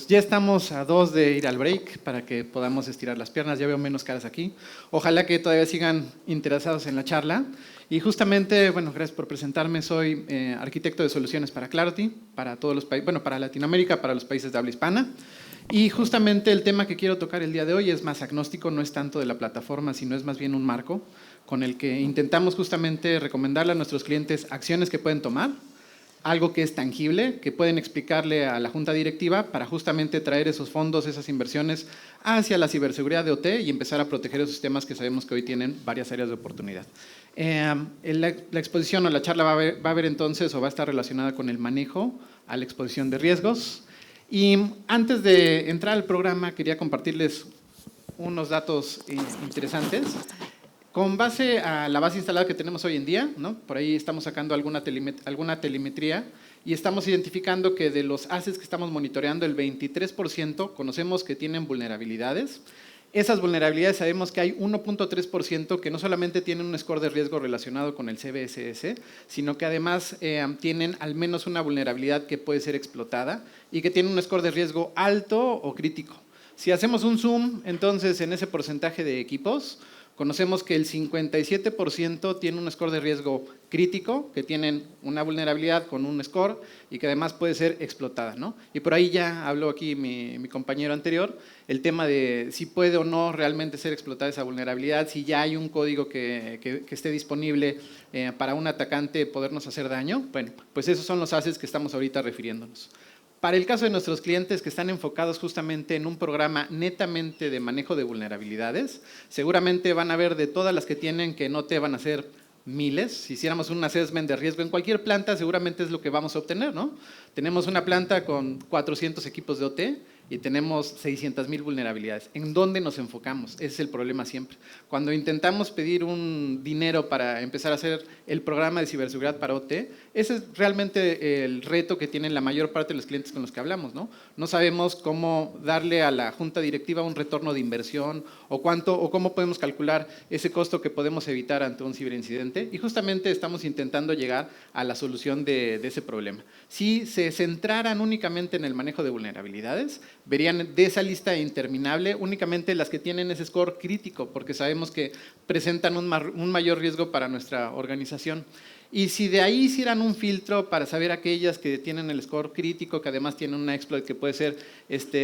ya estamos a 2 de ir al break para que podamos estirar las piernas. Ya veo menos caras aquí. Ojalá que todavía sigan interesados en la charla. Y justamente, bueno, gracias por presentarme. Soy arquitecto de soluciones para Clarity, para todos los países, bueno, para Latinoamérica, para los países de habla hispana. Y justamente el tema que quiero tocar el día de hoy es más agnóstico, no es tanto de la plataforma, sino es más bien un marco con el que intentamos justamente recomendarle a nuestros clientes acciones que pueden tomar, algo que es tangible, que pueden explicarle a la junta directiva para justamente traer esos fondos, esas inversiones hacia la ciberseguridad de OT y empezar a proteger esos temas que sabemos que hoy tienen varias áreas de oportunidad. La exposición o la charla va a haber entonces o va a estar relacionada con el manejo a la exposición de riesgos. Y antes de entrar al programa quería compartirles unos datos interesantes. Con base a la base instalada que tenemos hoy en día, ¿no? Por ahí estamos sacando alguna telemetría y estamos identificando que de los assets que estamos monitoreando, el 23% conocemos que tienen vulnerabilidades. Esas vulnerabilidades sabemos que hay 1.3% que no solamente tienen un score de riesgo relacionado con el CBSS, sino que además tienen al menos una vulnerabilidad que puede ser explotada y que tiene un score de riesgo alto o crítico. Si hacemos un zoom, entonces, en ese porcentaje de equipos, conocemos que el 57% tiene un score de riesgo crítico, que tienen una vulnerabilidad con un score y que además puede ser explotada, ¿no? Y por ahí ya habló aquí mi compañero anterior, el tema de si puede o no realmente ser explotada esa vulnerabilidad, si ya hay un código que esté disponible para un atacante podernos hacer daño. Bueno, pues esos son los assets que estamos ahorita refiriéndonos. Para el caso de nuestros clientes que están enfocados justamente en un programa netamente de manejo de vulnerabilidades, seguramente van a ver de todas las que tienen que no te van a ser miles. Si hiciéramos un assessment de riesgo en cualquier planta, seguramente es lo que vamos a obtener, ¿no? Tenemos una planta con 400 equipos de OT y tenemos 600,000 vulnerabilidades. ¿En dónde nos enfocamos? Ese es el problema siempre. Cuando intentamos pedir un dinero para empezar a hacer el programa de ciberseguridad para OT, ese es realmente el reto que tienen la mayor parte de los clientes con los que hablamos, ¿no? No sabemos cómo darle a la junta directiva un retorno de inversión o cómo podemos calcular ese costo que podemos evitar ante un ciberincidente, y justamente estamos intentando llegar a la solución de ese problema. Si se centraran únicamente en el manejo de vulnerabilidades, verían de esa lista interminable únicamente las que tienen ese score crítico, porque sabemos que presentan un mayor riesgo para nuestra organización. Y si de ahí hicieran un filtro para saber aquellas que tienen el score crítico, que además tienen una exploit que puede ser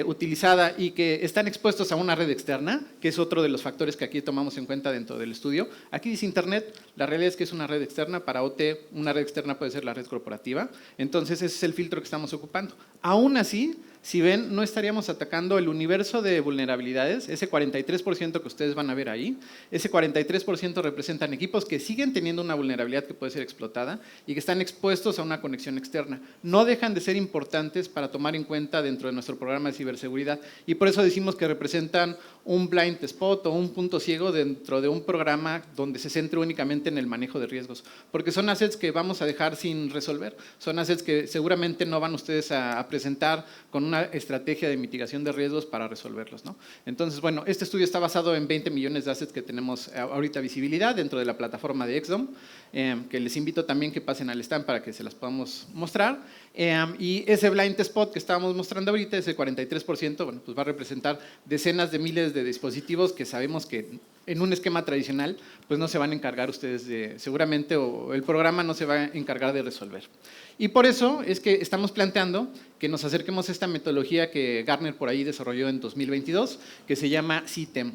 utilizada y que están expuestos a una red externa, que es otro de los factores que aquí tomamos en cuenta dentro del estudio. Aquí dice Internet, la realidad es que es una red externa. Para OT, una red externa puede ser la red corporativa. Entonces, ese es el filtro que estamos ocupando. Aún así, si ven, no estaríamos atacando el universo de vulnerabilidades, ese 43% que ustedes van a ver ahí. Ese 43% representan equipos que siguen teniendo una vulnerabilidad que puede ser explotada y que están expuestos a una conexión externa. No dejan de ser importantes para tomar en cuenta dentro de nuestro programa de ciberseguridad, y por eso decimos que representan un blind spot o un punto ciego dentro de un programa donde se centre únicamente en el manejo de riesgos, porque son assets que vamos a dejar sin resolver, son assets que seguramente no van ustedes a presentar con una estrategia de mitigación de riesgos para resolverlos, ¿no? Entonces, bueno, este estudio está basado en 20 millones de assets que tenemos ahorita visibilidad dentro de la plataforma de XDOM, que les invito también que pasen al stand para que se las podamos mostrar. Y ese blind spot que estábamos mostrando ahorita, ese 43%, bueno, pues va a representar decenas de miles de dispositivos que sabemos que en un esquema tradicional pues no se van a encargar ustedes de, seguramente, o el programa no se va a encargar de resolver. Y por eso es que estamos planteando que nos acerquemos a esta metodología que Gartner por ahí desarrolló en 2022, que se llama CTEM,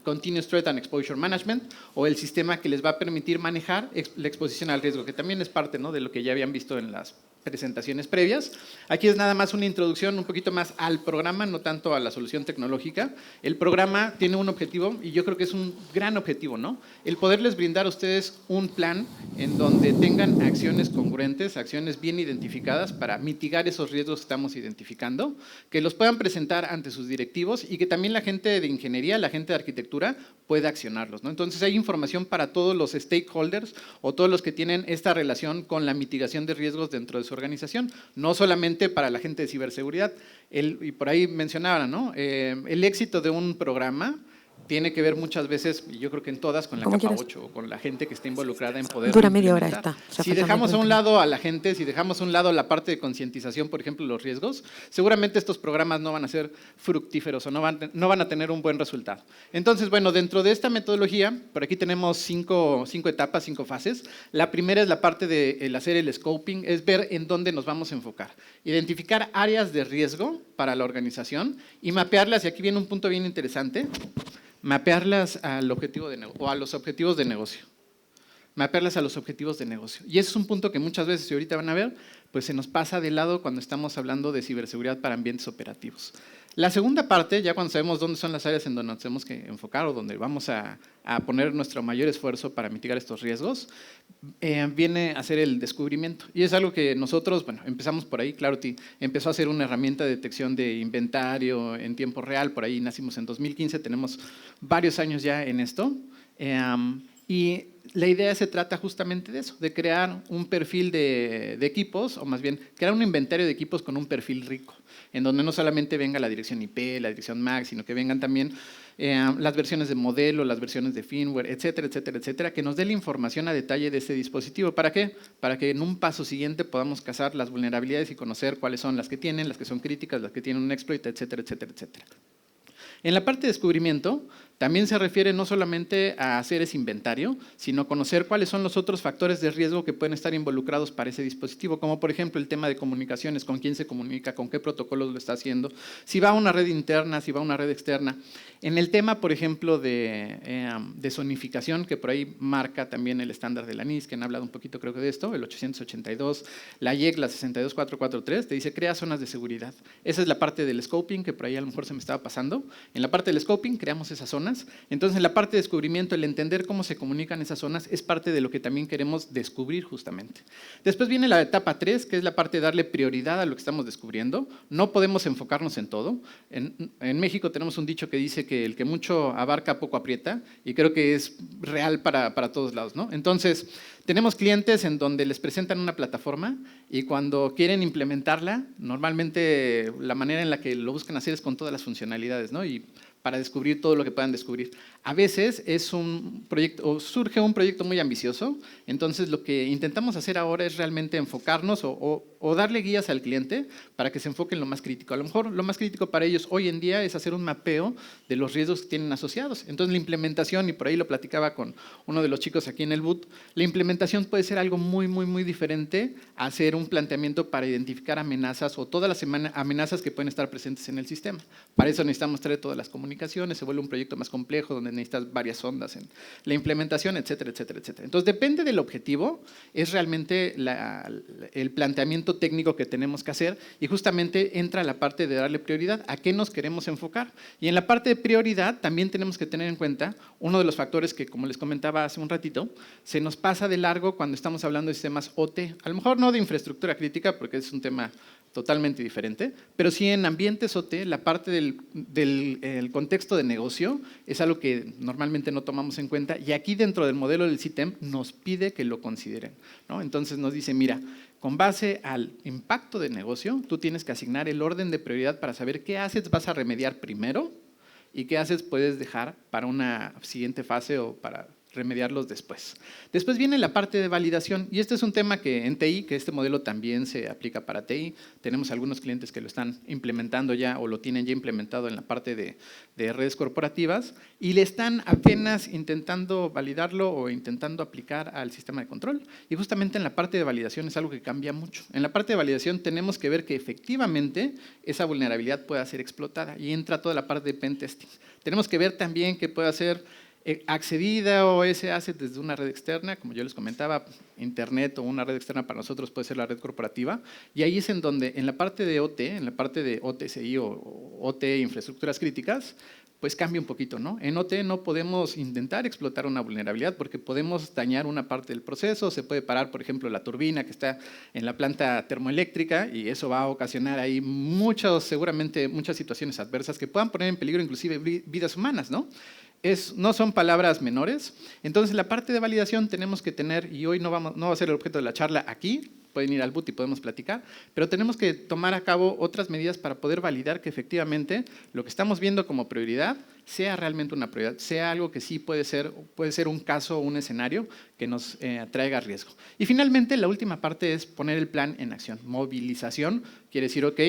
Continuous Threat and Exposure Management, o el sistema que les va a permitir manejar la exposición al riesgo, que también es parte, ¿no?, de lo que ya habían visto en las presentaciones previas. Aquí es nada más una introducción un poquito más al programa, no tanto a la solución tecnológica. El programa tiene un objetivo, y yo creo que es un gran objetivo, ¿no? El poderles brindar a ustedes un plan en donde tengan acciones congruentes, acciones bien identificadas para mitigar esos riesgos que estamos identificando, que los puedan presentar ante sus directivos y que también la gente de ingeniería, la gente de arquitectura pueda accionarlos, ¿no? Entonces hay información para todos los stakeholders o todos los que tienen esta relación con la mitigación de riesgos dentro de su organización, no solamente para la gente de ciberseguridad. Y por ahí mencionaban, ¿no?, el éxito de un programa tiene que ver muchas veces, y yo creo que en todas, con la Como capa quieras. 8 o con la gente que está involucrada en poder. Dura media hora implementar. esta. Si dejamos a un lado a la gente, si dejamos a un lado la parte de concientización, por ejemplo, los riesgos, seguramente estos programas no van a ser fructíferos o no van a tener un buen resultado. Entonces, bueno, dentro de esta metodología, por aquí tenemos cinco etapas, 5 fases. La primera es la parte de hacer el scoping, es ver en dónde nos vamos a enfocar. Identificar áreas de riesgo para la organización y mapearlas, y aquí viene un punto bien interesante, mapearlas al objetivo o a los objetivos de negocio. Mapearlas a los objetivos de negocio. Y ese es un punto que muchas veces, si ahorita van a ver, pues se nos pasa de lado cuando estamos hablando de ciberseguridad para ambientes operativos. La segunda parte, ya cuando sabemos dónde son las áreas en donde nos tenemos que enfocar o donde vamos a poner nuestro mayor esfuerzo para mitigar estos riesgos, viene a ser el descubrimiento. Y es algo que nosotros, bueno, empezamos por ahí. Clarity empezó a ser una herramienta de detección de inventario en tiempo real. Por ahí nacimos en 2015, tenemos varios años ya en esto. Y la idea se trata justamente de eso, de crear un perfil de equipos, o más bien, crear un inventario de equipos con un perfil rico, en donde no solamente venga la dirección IP, la dirección MAC, sino que vengan también las versiones de modelo, las versiones de firmware, etcétera, etcétera, etcétera, que nos dé la información a detalle de este dispositivo. ¿Para qué? Para que en un paso siguiente podamos cazar las vulnerabilidades y conocer cuáles son las que tienen, las que son críticas, las que tienen un exploit, etcétera, etcétera, etcétera. En la parte de descubrimiento, también se refiere no solamente a hacer ese inventario, sino conocer cuáles son los otros factores de riesgo que pueden estar involucrados para ese dispositivo, como por ejemplo el tema de comunicaciones, con quién se comunica, con qué protocolos lo está haciendo, si va a una red interna, si va a una red externa. En el tema, por ejemplo, de zonificación, que por ahí marca también el estándar de la NIST, que han hablado un poquito creo que de esto, el 882, la IEC, la 62443, te dice crea zonas de seguridad. Esa es la parte del scoping, que por ahí a lo mejor se me estaba pasando. En la parte del scoping creamos esas zonas. Entonces, en la parte de descubrimiento, el entender cómo se comunican esas zonas es parte de lo que también queremos descubrir justamente. Después viene la etapa 3, que es la parte de darle prioridad a lo que estamos descubriendo. No podemos enfocarnos en todo. En México tenemos un dicho que dice que el que mucho abarca, poco aprieta, y creo que es real para todos lados, ¿no? Entonces, tenemos clientes en donde les presentan una plataforma y cuando quieren implementarla, normalmente la manera en la que lo buscan hacer es con todas las funcionalidades, ¿no? Y para descubrir todo lo que puedan descubrir. A veces es un proyecto, o surge un proyecto muy ambicioso, entonces lo que intentamos hacer ahora es realmente enfocarnos o darle guías al cliente para que se enfoque en lo más crítico. A lo mejor lo más crítico para ellos hoy en día es hacer un mapeo de los riesgos que tienen asociados. Entonces la implementación, y por ahí lo platicaba con uno de los chicos aquí en el boot, la implementación puede ser algo muy, muy, muy diferente a hacer un planteamiento para identificar amenazas o todas las amenazas que pueden estar presentes en el sistema. Para eso necesitamos traer todas las comunicaciones, se vuelve un proyecto más complejo donde necesitas varias ondas en la implementación, etcétera, etcétera, etcétera. Entonces depende del objetivo, es realmente el planteamiento técnico que tenemos que hacer y justamente entra la parte de darle prioridad a qué nos queremos enfocar. Y en la parte de prioridad también tenemos que tener en cuenta uno de los factores que, como les comentaba hace un ratito, se nos pasa de largo cuando estamos hablando de sistemas OT. A lo mejor no de infraestructura crítica porque es un tema totalmente diferente, pero sí en ambientes OT, la parte del contexto de negocio es algo que normalmente no tomamos en cuenta y aquí dentro del modelo del CITEM nos pide que lo consideren, ¿no? Entonces nos dice, mira, con base al impacto de negocio, tú tienes que asignar el orden de prioridad para saber qué assets vas a remediar primero y qué assets puedes dejar para una siguiente fase o para remediarlos después. Después viene la parte de validación y este es un tema que en TI, que este modelo también se aplica para TI, tenemos algunos clientes que lo están implementando ya o lo tienen ya implementado en la parte de redes corporativas y le están apenas intentando validarlo o intentando aplicar al sistema de control y justamente en la parte de validación es algo que cambia mucho. En la parte de validación tenemos que ver que efectivamente esa vulnerabilidad pueda ser explotada y entra toda la parte de pentesting. Tenemos que ver también que pueda ser accedida o ese asset desde una red externa, como yo les comentaba, internet o una red externa para nosotros puede ser la red corporativa, y ahí es en donde en la parte de OT, en la parte de OTCI o OT, infraestructuras críticas, pues cambia un poquito, ¿no? En OT no podemos intentar explotar una vulnerabilidad porque podemos dañar una parte del proceso, se puede parar, por ejemplo, la turbina que está en la planta termoeléctrica y eso va a ocasionar ahí seguramente muchas situaciones adversas que puedan poner en peligro inclusive vidas humanas, ¿no? No son palabras menores. Entonces, la parte de validación tenemos que tener, y hoy no va a ser el objeto de la charla aquí, pueden ir al boot y podemos platicar, pero tenemos que tomar a cabo otras medidas para poder validar que efectivamente lo que estamos viendo como prioridad sea realmente una prioridad, sea algo que sí puede ser un caso o un escenario que nos traiga riesgo. Y finalmente, la última parte es poner el plan en acción. Movilización quiere decir, ok,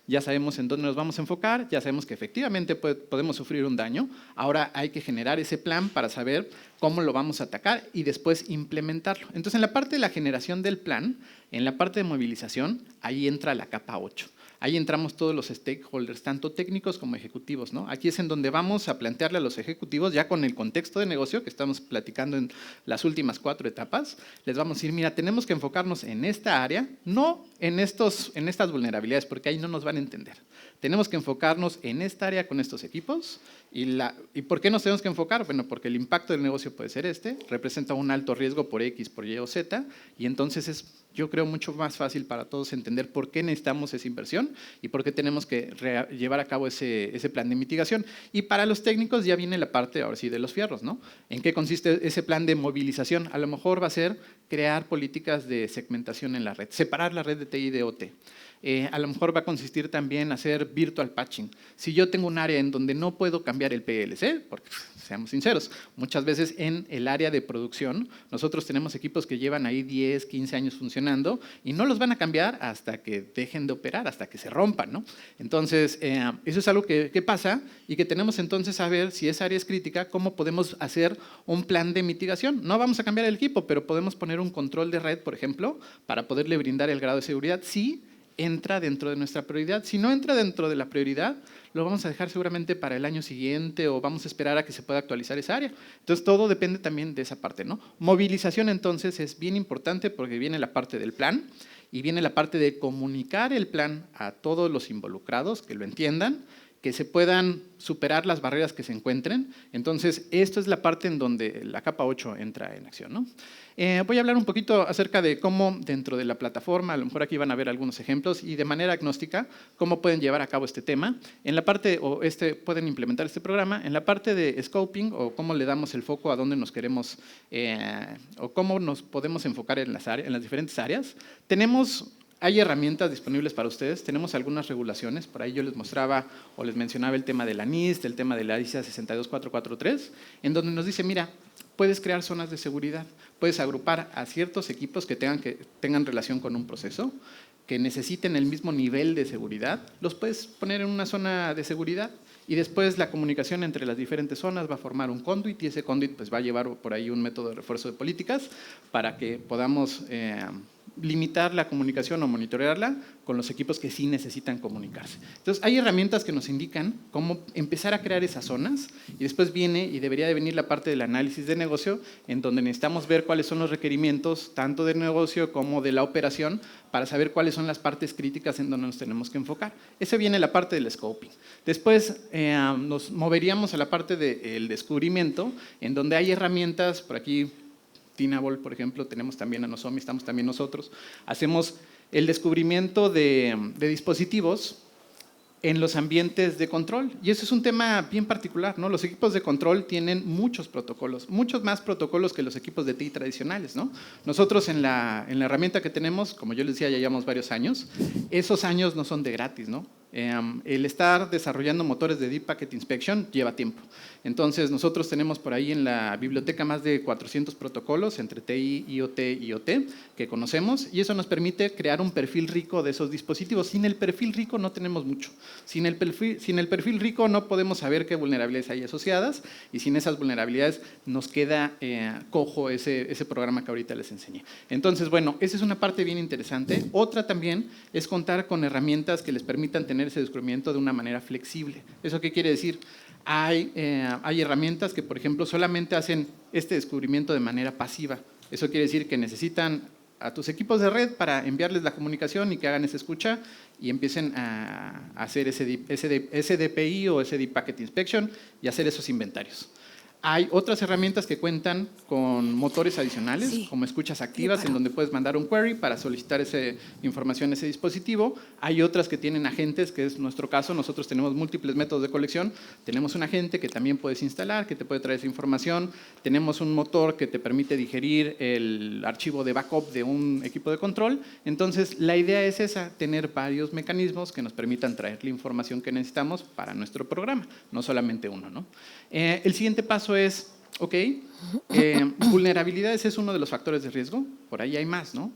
ya sabemos en dónde nos vamos a enfocar, ya sabemos que efectivamente podemos sufrir un daño, ahora hay que generar ese plan para saber cómo lo vamos a atacar y después implementarlo. Entonces, en la parte de la generación del plan, en la parte de movilización, ahí entra la capa 8. Ahí entramos todos los stakeholders, tanto técnicos como ejecutivos, ¿no? Aquí es en donde vamos a plantearle a los ejecutivos, ya con el contexto de negocio que estamos platicando en las últimas 4 etapas, les vamos a decir, mira, tenemos que enfocarnos en esta área, no en estas vulnerabilidades, porque ahí no nos van a entender. Tenemos que enfocarnos en esta área con estos equipos. ¿Y por qué nos tenemos que enfocar? Bueno, porque el impacto del negocio puede ser representa un alto riesgo por X, por Y o Z, y entonces es, yo creo, mucho más fácil para todos entender por qué necesitamos esa inversión y por qué tenemos que llevar a cabo ese plan de mitigación. Y para los técnicos ya viene la parte, ahora sí, de los fierros, ¿no? ¿En qué consiste ese plan de movilización? A lo mejor va a ser crear políticas de segmentación en la red, separar la red de TI de OT. A lo mejor va a consistir también en hacer virtual patching. Si yo tengo un área en donde no puedo cambiar el PLC, porque seamos sinceros, muchas veces en el área de producción nosotros tenemos equipos que llevan ahí 10, 15 años funcionando y no los van a cambiar hasta que dejen de operar, hasta que se rompan, ¿no? Entonces, eso es algo que pasa y que tenemos entonces a ver si esa área es crítica, cómo podemos hacer un plan de mitigación. No vamos a cambiar el equipo, pero podemos poner un control de red, por ejemplo, para poderle brindar el grado de seguridad. Sí, entra dentro de nuestra prioridad. Si no entra dentro de la prioridad, lo vamos a dejar seguramente para el año siguiente o vamos a esperar a que se pueda actualizar esa área. Entonces, todo depende también de esa parte, ¿no? Movilización, entonces, es bien importante porque viene la parte del plan y viene la parte de comunicar el plan a todos los involucrados, que lo entiendan, que se puedan superar las barreras que se encuentren. Entonces, esto es la parte en donde la capa 8 entra en acción, ¿no? Voy a hablar un poquito acerca de cómo dentro de la plataforma, a lo mejor aquí van a ver algunos ejemplos, y de manera agnóstica, cómo pueden llevar a cabo este tema. En la parte, pueden implementar este programa, en la parte de scoping, o cómo le damos el foco a dónde nos queremos, o cómo nos podemos enfocar en las diferentes áreas. Hay herramientas disponibles para ustedes, tenemos algunas regulaciones, por ahí yo les mostraba o les mencionaba el tema de la NIST, el tema de la ISA 62443, en donde nos dice, mira, puedes crear zonas de seguridad, puedes agrupar a ciertos equipos que tengan relación con un proceso, que necesiten el mismo nivel de seguridad, los puedes poner en una zona de seguridad y después la comunicación entre las diferentes zonas va a formar un conduit y ese conduit pues, va a llevar por ahí un método de refuerzo de políticas para que podamos limitar la comunicación o monitorearla con los equipos que sí necesitan comunicarse. Entonces, hay herramientas que nos indican cómo empezar a crear esas zonas y después viene y debería de venir la parte del análisis de negocio en donde necesitamos ver cuáles son los requerimientos tanto del negocio como de la operación para saber cuáles son las partes críticas en donde nos tenemos que enfocar. Esa viene la parte del scoping. Después nos moveríamos a la parte del descubrimiento en donde hay herramientas, por aquí Tinable, por ejemplo, tenemos también a Nozomi, estamos también nosotros, hacemos el descubrimiento de dispositivos en los ambientes de control. Y eso es un tema bien particular, ¿no? Los equipos de control tienen muchos protocolos, muchos más protocolos que los equipos de TI tradicionales, ¿no? Nosotros en la herramienta que tenemos, como yo les decía, ya llevamos varios años, esos años no son de gratis, ¿no? El estar desarrollando motores de Deep Packet Inspection lleva tiempo. Entonces, nosotros tenemos por ahí en la biblioteca más de 400 protocolos entre TI, IoT y OT que conocemos y eso nos permite crear un perfil rico de esos dispositivos. Sin el perfil rico no tenemos mucho. Sin el perfil rico no podemos saber qué vulnerabilidades hay asociadas y sin esas vulnerabilidades nos queda cojo ese programa que ahorita les enseñé. Entonces, bueno, esa es una parte bien interesante. Otra también es contar con herramientas que les permitan tener ese descubrimiento de una manera flexible. ¿Eso qué quiere decir? Hay herramientas que, por ejemplo, solamente hacen este descubrimiento de manera pasiva. Eso quiere decir que necesitan a tus equipos de red para enviarles la comunicación y que hagan esa escucha y empiecen a hacer ese DPI o ese Deep Packet Inspection y hacer esos inventarios. Hay otras herramientas que cuentan con motores adicionales, Sí. como escuchas activas, en donde puedes mandar un query para solicitar esa información a ese dispositivo. Hay otras que tienen agentes, que es nuestro caso. Nosotros tenemos múltiples métodos de colección. Tenemos un agente que también puedes instalar, que te puede traer esa información. Tenemos un motor que te permite digerir el archivo de backup de un equipo de control. Entonces, la idea es esa, tener varios mecanismos que nos permitan traer la información que necesitamos para nuestro programa, no solamente uno, ¿no? El siguiente paso es, ok, vulnerabilidades es uno de los factores de riesgo, por ahí hay más, ¿no?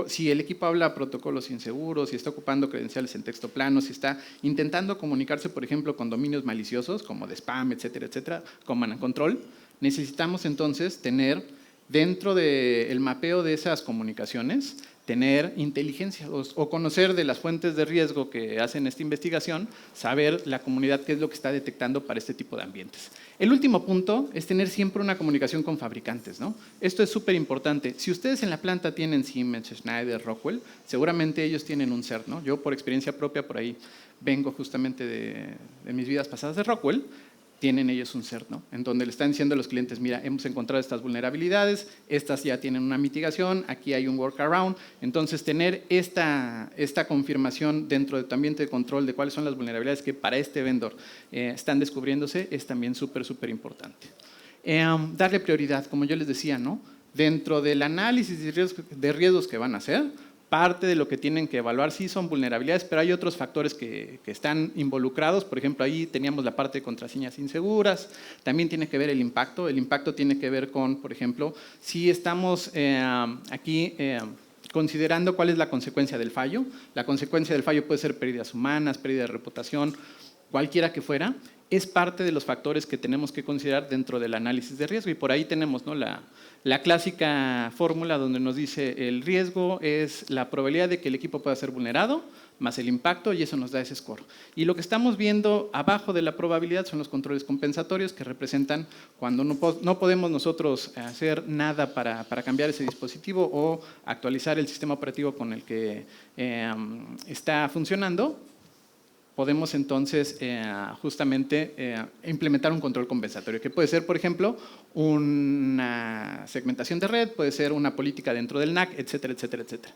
Si el equipo habla protocolos inseguros, si está ocupando credenciales en texto plano, si está intentando comunicarse, por ejemplo, con dominios maliciosos, como de spam, etcétera, etcétera, command and control, necesitamos entonces tener dentro del mapeo de esas comunicaciones, tener inteligencia o conocer de las fuentes de riesgo que hacen esta investigación, saber la comunidad qué es lo que está detectando para este tipo de ambientes. El último punto es tener siempre una comunicación con fabricantes, ¿no? Esto es súper importante. Si ustedes en la planta tienen Siemens, Schneider, Rockwell, seguramente ellos tienen un CERT, ¿no? Yo por experiencia propia por ahí vengo justamente de mis vidas pasadas de Rockwell. Tienen ellos un CERT, ¿no? En donde le están diciendo a los clientes, mira, hemos encontrado estas vulnerabilidades, estas ya tienen una mitigación, aquí hay un workaround. Entonces, tener esta confirmación dentro de tu ambiente de control de cuáles son las vulnerabilidades que para este vendor están descubriéndose es también súper, súper importante. Darle prioridad, como yo les decía, ¿no? Dentro del análisis de riesgos que van a hacer, parte de lo que tienen que evaluar sí son vulnerabilidades, pero hay otros factores que están involucrados. Por ejemplo, ahí teníamos la parte de contraseñas inseguras. También tiene que ver el impacto. El impacto tiene que ver con, por ejemplo, si estamos aquí considerando cuál es la consecuencia del fallo. La consecuencia del fallo puede ser pérdidas humanas, pérdida de reputación, cualquiera que fuera. Es parte de los factores que tenemos que considerar dentro del análisis de riesgo. Y por ahí tenemos, ¿no?, la clásica fórmula donde nos dice el riesgo es la probabilidad de que el equipo pueda ser vulnerado más el impacto, y eso nos da ese score. Y lo que estamos viendo abajo de la probabilidad son los controles compensatorios, que representan cuando no podemos nosotros hacer nada para cambiar ese dispositivo o actualizar el sistema operativo con el que está funcionando. Podemos entonces justamente implementar un control compensatorio, que puede ser, por ejemplo, una segmentación de red, puede ser una política dentro del NAC, etcétera, etcétera, etcétera.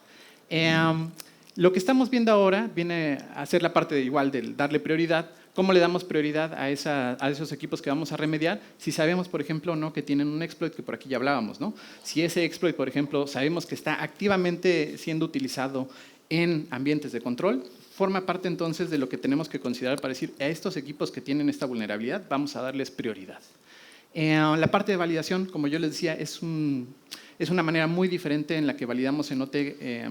Lo que estamos viendo ahora viene a ser la parte igual del darle prioridad. ¿Cómo le damos prioridad a esos equipos que vamos a remediar? Si sabemos, por ejemplo, ¿no?, que tienen un exploit, que por aquí ya hablábamos, ¿no? Si ese exploit, por ejemplo, sabemos que está activamente siendo utilizado en ambientes de control, forma parte entonces de lo que tenemos que considerar para decir a estos equipos que tienen esta vulnerabilidad vamos a darles prioridad. La parte de validación, como yo les decía, es una manera muy diferente en la que validamos en OT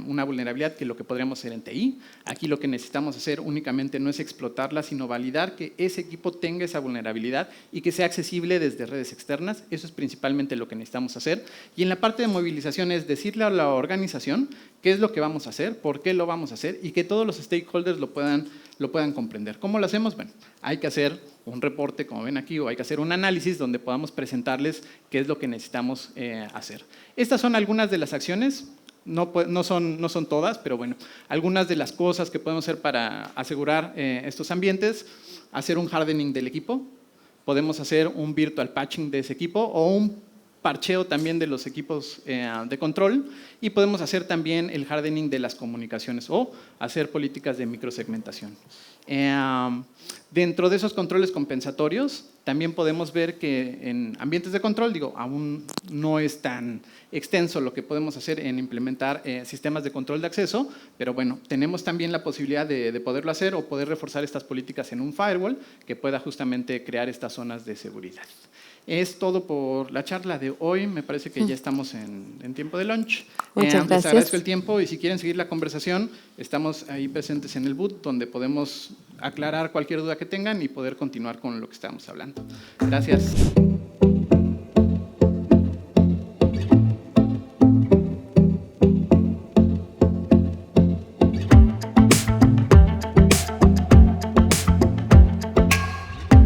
una vulnerabilidad que lo que podríamos hacer en TI. Aquí lo que necesitamos hacer únicamente no es explotarla, sino validar que ese equipo tenga esa vulnerabilidad y que sea accesible desde redes externas. Eso es principalmente lo que necesitamos hacer. Y en la parte de movilización es decirle a la organización qué es lo que vamos a hacer, por qué lo vamos a hacer y que todos los stakeholders lo puedan comprender. ¿Cómo lo hacemos? Bueno, hay que hacer un reporte, como ven aquí, o hay que hacer un análisis donde podamos presentarles qué es lo que necesitamos hacer. Estas son algunas de las acciones, no son todas, pero bueno, algunas de las cosas que podemos hacer para asegurar estos ambientes: hacer un hardening del equipo, podemos hacer un virtual patching de ese equipo o un parcheo también de los equipos de control, y podemos hacer también el hardening de las comunicaciones o hacer políticas de microsegmentación. Dentro de esos controles compensatorios también podemos ver que en ambientes de control, aún no es tan extenso lo que podemos hacer en implementar sistemas de control de acceso, pero bueno, tenemos también la posibilidad de poderlo hacer o poder reforzar estas políticas en un firewall que pueda justamente crear estas zonas de seguridad. Es todo por la charla de hoy. Me parece que ya estamos en tiempo de lunch. Muchas gracias. Les agradezco el tiempo y si quieren seguir la conversación, estamos ahí presentes en el booth donde podemos aclarar cualquier duda que tengan y poder continuar con lo que estamos hablando. Gracias.